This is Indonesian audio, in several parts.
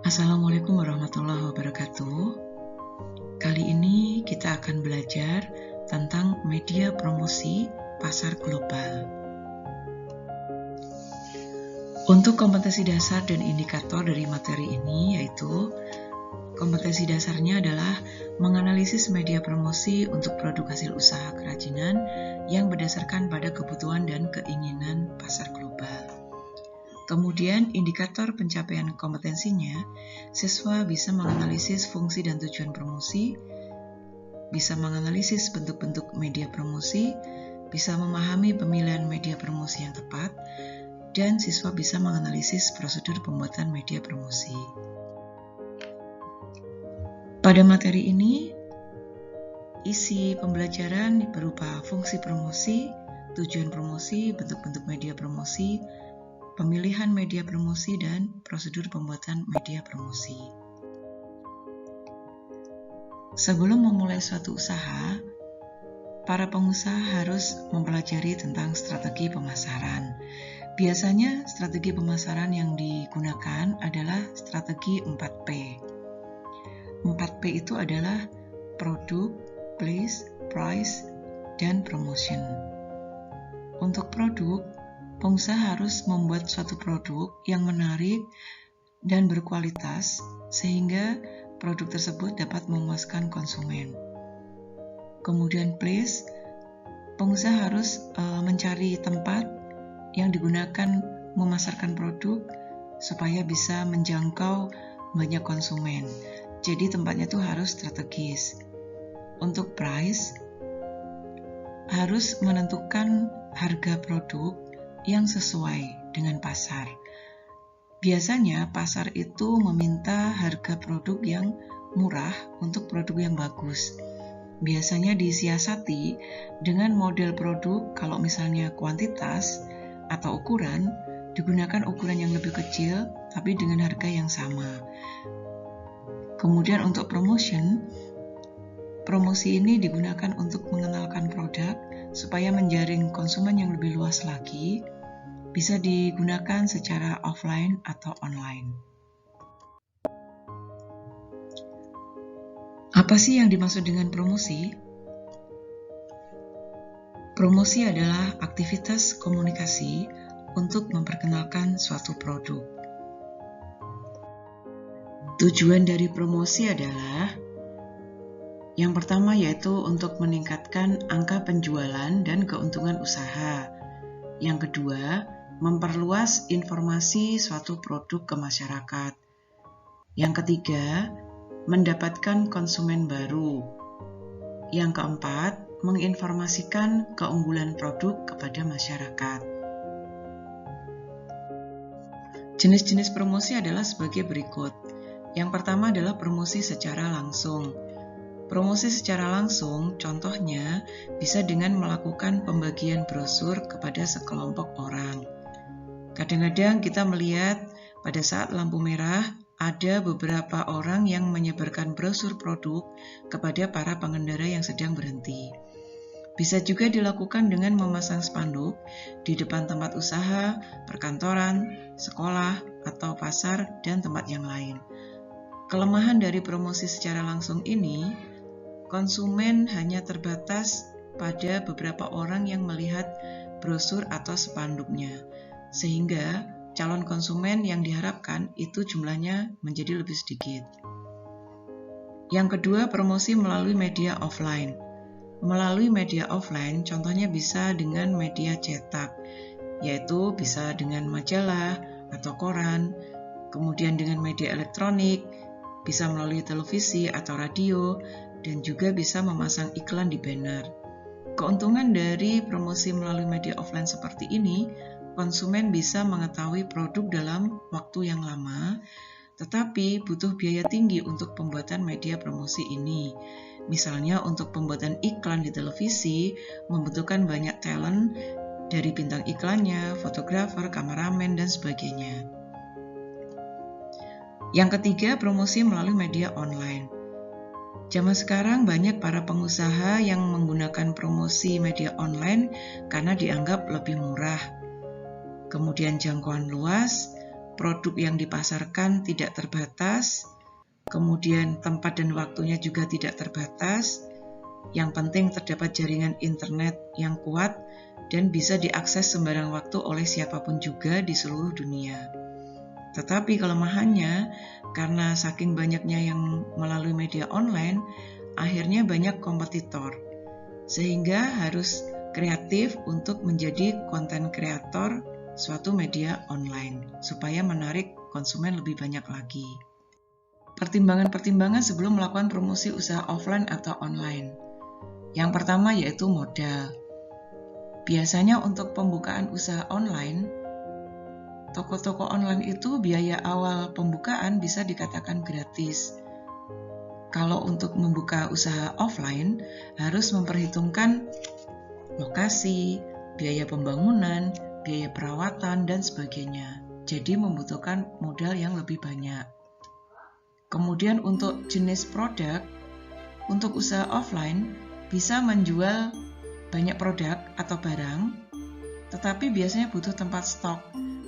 Assalamualaikum warahmatullahi wabarakatuh. Kali ini kita akan belajar tentang media promosi pasar global. Untuk kompetensi dasar dan indikator dari materi ini yaitu kompetensi dasarnya adalah menganalisis media promosi untuk produk hasil usaha kerajinan yang berdasarkan pada kebutuhan dan keinginan pasar global. Kemudian, indikator pencapaian kompetensinya, siswa bisa menganalisis fungsi dan tujuan promosi, bisa menganalisis bentuk-bentuk media promosi, bisa memahami pemilihan media promosi yang tepat, dan siswa bisa menganalisis prosedur pembuatan media promosi. Pada materi ini, isi pembelajaran berupa fungsi promosi, tujuan promosi, bentuk-bentuk media promosi, pemilihan media promosi, dan prosedur pembuatan media promosi. Sebelum memulai suatu usaha, para pengusaha harus mempelajari tentang strategi pemasaran. Biasanya strategi pemasaran yang digunakan adalah strategi 4P. 4P itu adalah produk, place, price, dan promotion. Untuk produk, pengusaha harus membuat suatu produk yang menarik dan berkualitas sehingga produk tersebut dapat memuaskan konsumen. Kemudian place, pengusaha harus mencari tempat yang digunakan memasarkan produk supaya bisa menjangkau banyak konsumen. Jadi tempatnya itu harus strategis. Untuk price, harus menentukan harga produk yang sesuai dengan pasar. Biasanya pasar itu meminta harga produk yang murah untuk produk yang bagus. Biasanya disiasati dengan model produk, kalau misalnya kuantitas atau ukuran, digunakan ukuran yang lebih kecil tapi dengan harga yang sama. Kemudian untuk promotion, promosi ini digunakan untuk mengenalkan produk supaya menjaring konsumen yang lebih luas lagi, bisa digunakan secara offline atau online. Apa sih yang dimaksud dengan promosi? Promosi adalah aktivitas komunikasi untuk memperkenalkan suatu produk. Tujuan dari promosi adalah yang pertama yaitu untuk meningkatkan angka penjualan dan keuntungan usaha. Yang kedua, memperluas informasi suatu produk ke masyarakat. Yang ketiga, mendapatkan konsumen baru. Yang keempat, menginformasikan keunggulan produk kepada masyarakat. Jenis-jenis promosi adalah sebagai berikut. Yang pertama adalah promosi secara langsung. Promosi secara langsung, contohnya bisa dengan melakukan pembagian brosur kepada sekelompok orang. Kadang-kadang kita melihat pada saat lampu merah, ada beberapa orang yang menyebarkan brosur produk kepada para pengendara yang sedang berhenti. Bisa juga dilakukan dengan memasang spanduk di depan tempat usaha, perkantoran, sekolah, atau pasar, dan tempat yang lain. Kelemahan dari promosi secara langsung ini, konsumen hanya terbatas pada beberapa orang yang melihat brosur atau spanduknya, sehingga calon konsumen yang diharapkan itu jumlahnya menjadi lebih sedikit. Yang kedua, promosi melalui media offline. Melalui media offline, contohnya bisa dengan media cetak, yaitu bisa dengan majalah atau koran, kemudian dengan media elektronik, bisa melalui televisi atau radio, dan juga bisa memasang iklan di banner. Keuntungan dari promosi melalui media offline seperti ini, konsumen bisa mengetahui produk dalam waktu yang lama, tetapi butuh biaya tinggi untuk pembuatan media promosi ini. Misalnya untuk pembuatan iklan di televisi, membutuhkan banyak talent dari bintang iklannya, fotografer, kameramen, dan sebagainya. Yang ketiga, promosi melalui media online. Zaman sekarang banyak para pengusaha yang menggunakan promosi media online karena dianggap lebih murah. Kemudian jangkauan luas, produk yang dipasarkan tidak terbatas, kemudian tempat dan waktunya juga tidak terbatas. Yang penting terdapat jaringan internet yang kuat dan bisa diakses sembarang waktu oleh siapapun juga di seluruh dunia. Tetapi kelemahannya, karena saking banyaknya yang melalui media online, akhirnya banyak kompetitor, sehingga harus kreatif untuk menjadi konten kreator suatu media online, supaya menarik konsumen lebih banyak lagi. Pertimbangan-pertimbangan sebelum melakukan promosi usaha offline atau online. Yang pertama yaitu modal. Biasanya untuk pembukaan usaha online, toko-toko online itu biaya awal pembukaan bisa dikatakan gratis. Kalau untuk membuka usaha offline, harus memperhitungkan lokasi, biaya pembangunan, biaya perawatan, dan sebagainya. Jadi membutuhkan modal yang lebih banyak. Kemudian untuk jenis produk, untuk usaha offline bisa menjual banyak produk atau barang, tetapi biasanya butuh tempat stok,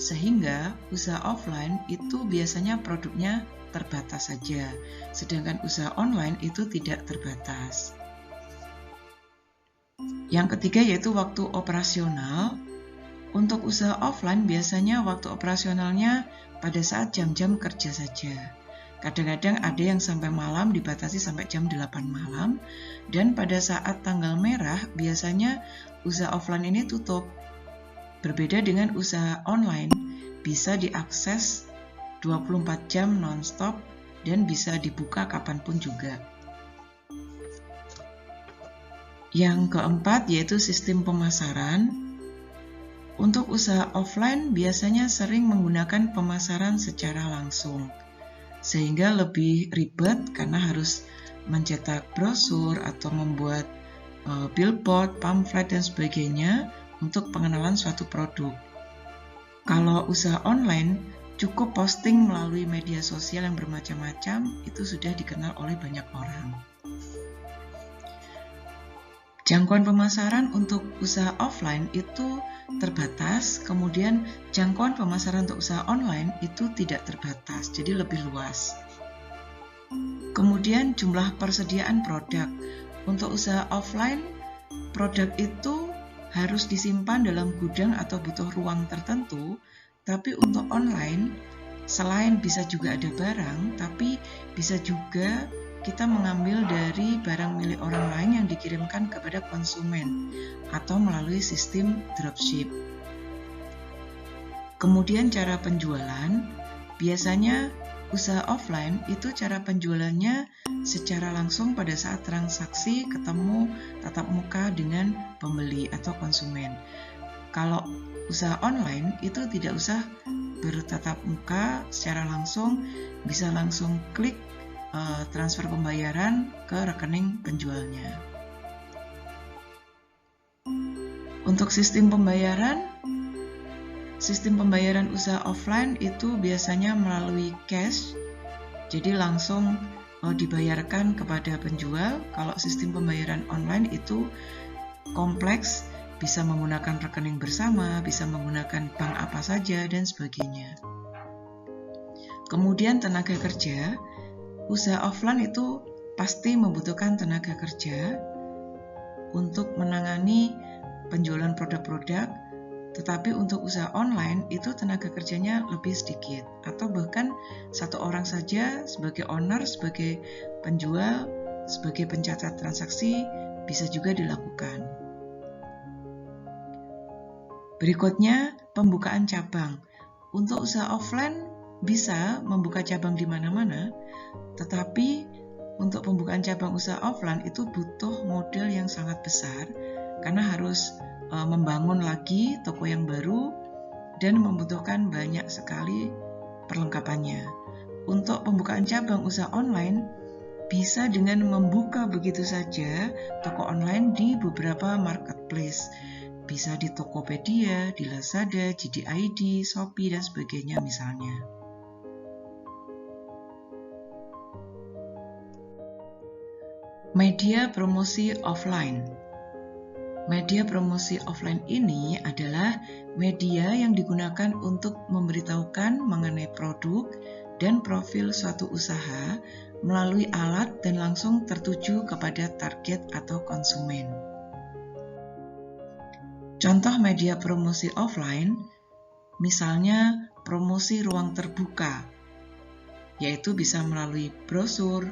sehingga usaha offline itu biasanya produknya terbatas saja, sedangkan usaha online itu tidak terbatas. Yang ketiga yaitu waktu operasional. Untuk usaha offline biasanya waktu operasionalnya pada saat jam-jam kerja saja. Kadang-kadang ada yang sampai malam, dibatasi sampai jam 8 malam, dan pada saat tanggal merah biasanya usaha offline ini tutup. Berbeda dengan usaha online, bisa diakses 24 jam non-stop dan bisa dibuka kapanpun juga. Yang keempat yaitu sistem pemasaran. Untuk usaha offline biasanya sering menggunakan pemasaran secara langsung, sehingga lebih ribet karena harus mencetak brosur atau membuat billboard, pamflet, dan sebagainya untuk pengenalan suatu produk. Kalau usaha online, cukup posting melalui media sosial yang bermacam-macam, itu sudah dikenal oleh banyak orang. Jangkauan pemasaran untuk usaha offline itu terbatas, kemudian jangkauan pemasaran untuk usaha online itu tidak terbatas, jadi lebih luas. Kemudian jumlah persediaan produk. Untuk usaha offline, produk itu harus disimpan dalam gudang atau butuh ruang tertentu, tapi untuk online, selain bisa juga ada barang, tapi bisa juga kita mengambil dari barang milik orang lain yang dikirimkan kepada konsumen atau melalui sistem dropship. Kemudian cara penjualan, biasanya usaha offline itu cara penjualannya secara langsung pada saat transaksi ketemu tatap muka dengan pembeli atau konsumen. Kalau usaha online itu tidak usah bertatap muka secara langsung, bisa langsung klik transfer pembayaran ke rekening penjualnya. Untuk sistem pembayaran usaha offline itu biasanya melalui cash, jadi langsung dibayarkan kepada penjual. Kalau sistem pembayaran online itu kompleks, bisa menggunakan rekening bersama, bisa menggunakan bank apa saja, dan sebagainya. Kemudian tenaga kerja. Usaha offline itu pasti membutuhkan tenaga kerja untuk menangani penjualan produk-produk, tetapi untuk usaha online itu tenaga kerjanya lebih sedikit, atau bahkan satu orang saja sebagai owner, sebagai penjual, sebagai pencatat transaksi bisa juga dilakukan. Berikutnya, pembukaan cabang. Untuk usaha offline bisa membuka cabang di mana-mana, tetapi untuk pembukaan cabang usaha offline itu butuh modal yang sangat besar karena harus membangun lagi toko yang baru dan membutuhkan banyak sekali perlengkapannya. Untuk pembukaan cabang usaha online bisa dengan membuka begitu saja toko online di beberapa marketplace. Bisa di Tokopedia, di Lazada, JD.ID, Shopee, dan sebagainya misalnya. Media promosi offline. Media promosi offline ini adalah media yang digunakan untuk memberitahukan mengenai produk dan profil suatu usaha melalui alat dan langsung tertuju kepada target atau konsumen. Contoh media promosi offline, misalnya promosi ruang terbuka, yaitu bisa melalui brosur,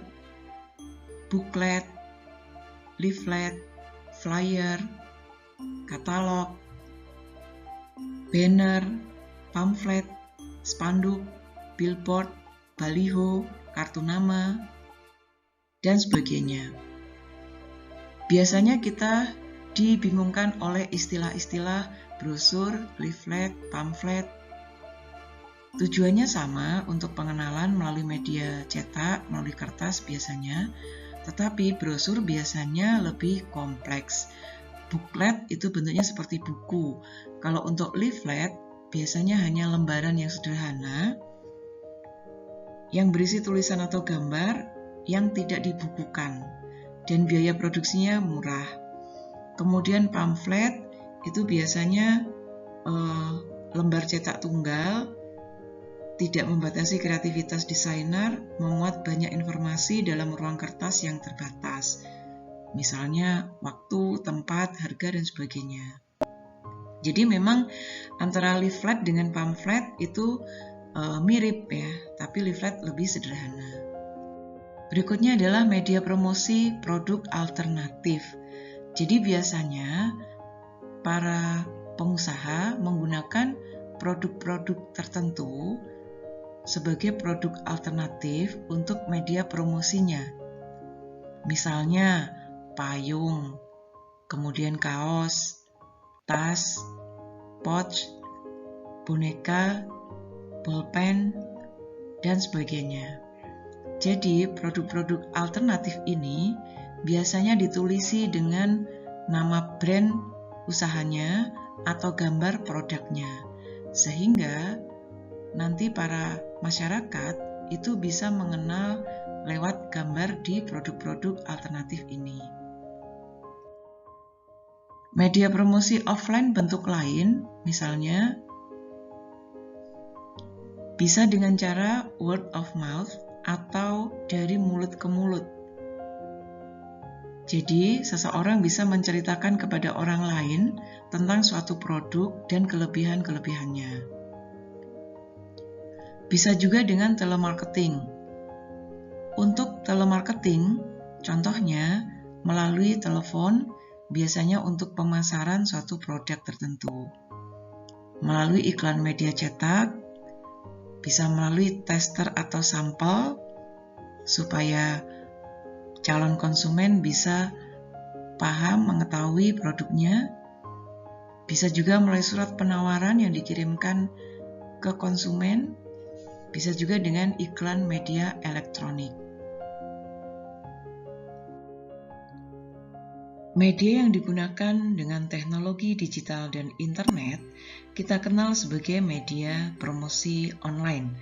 booklet, leaflet, flyer, katalog, banner, pamflet, spanduk, billboard, baliho, kartu nama, dan sebagainya. Biasanya kita dibingungkan oleh istilah-istilah brosur, leaflet, pamflet. Tujuannya sama untuk pengenalan melalui media cetak, melalui kertas biasanya, tetapi brosur biasanya lebih kompleks. Booklet itu bentuknya seperti buku. Kalau untuk leaflet, biasanya hanya lembaran yang sederhana yang berisi tulisan atau gambar yang tidak dibukukan dan biaya produksinya murah. Kemudian pamflet itu biasanya lembar cetak tunggal, tidak membatasi kreativitas desainer, memuat banyak informasi dalam ruang kertas yang terbatas. Misalnya waktu, tempat, harga, dan sebagainya. Jadi memang antara leaflet dengan pamflet itu mirip ya, tapi leaflet lebih sederhana. Berikutnya adalah media promosi produk alternatif. Jadi biasanya para pengusaha menggunakan produk-produk tertentu sebagai produk alternatif untuk media promosinya. Misalnya payung, kemudian kaos, tas, pouch, boneka, bolpen, dan sebagainya. Jadi, produk-produk alternatif ini biasanya ditulisi dengan nama brand usahanya atau gambar produknya, sehingga nanti para masyarakat itu bisa mengenal lewat gambar di produk-produk alternatif ini. Media promosi offline bentuk lain, misalnya, bisa dengan cara word of mouth atau dari mulut ke mulut. Jadi, seseorang bisa menceritakan kepada orang lain tentang suatu produk dan kelebihan-kelebihannya. Bisa juga dengan telemarketing. Untuk telemarketing, contohnya melalui telepon, biasanya untuk pemasaran suatu produk tertentu. Melalui iklan media cetak, bisa melalui tester atau sampel, supaya calon konsumen bisa paham mengetahui produknya. Bisa juga melalui surat penawaran yang dikirimkan ke konsumen, bisa juga dengan iklan media elektronik. Media yang digunakan dengan teknologi digital dan internet kita kenal sebagai media promosi online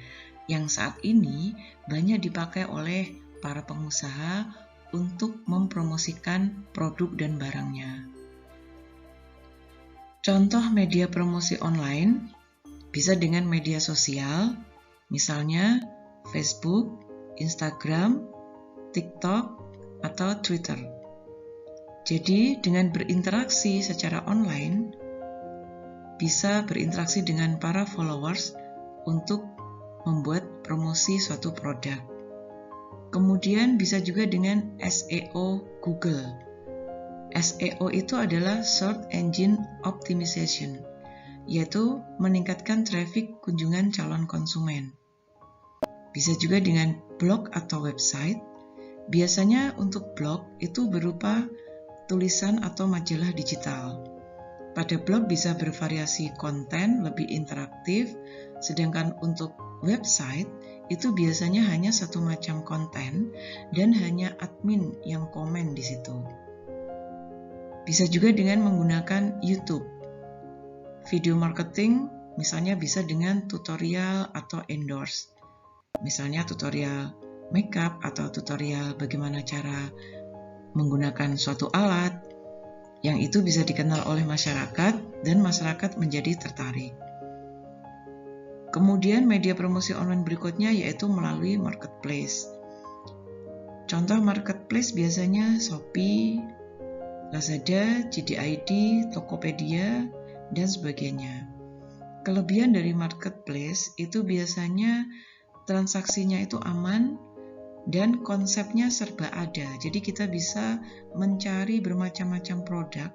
yang saat ini banyak dipakai oleh para pengusaha untuk mempromosikan produk dan barangnya. Contoh media promosi online bisa dengan media sosial, misalnya Facebook, Instagram, TikTok, atau Twitter. Jadi, dengan berinteraksi secara online, bisa berinteraksi dengan para followers untuk membuat promosi suatu produk. Kemudian bisa juga dengan SEO Google. SEO itu adalah Search Engine Optimization, yaitu meningkatkan traffic kunjungan calon konsumen. Bisa juga dengan blog atau website. Biasanya untuk blog itu berupa tulisan atau majalah digital. Pada blog bisa bervariasi konten, lebih interaktif, sedangkan untuk website itu biasanya hanya satu macam konten dan hanya admin yang komen di situ. Bisa juga dengan menggunakan YouTube. Video marketing misalnya bisa dengan tutorial atau endorse. Misalnya tutorial makeup atau tutorial bagaimana cara menggunakan suatu alat, yang itu bisa dikenal oleh masyarakat dan masyarakat menjadi tertarik. Kemudian media promosi online berikutnya yaitu melalui marketplace. Contoh marketplace biasanya Shopee, Lazada, JD.ID, Tokopedia, dan sebagainya. Kelebihan dari marketplace itu biasanya transaksinya itu aman dan konsepnya serba ada. Jadi kita bisa mencari bermacam-macam produk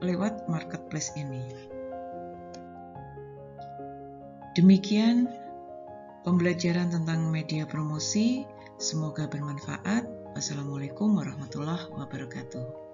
lewat marketplace ini. Demikian pembelajaran tentang media promosi. Semoga bermanfaat. Wassalamualaikum warahmatullahi wabarakatuh.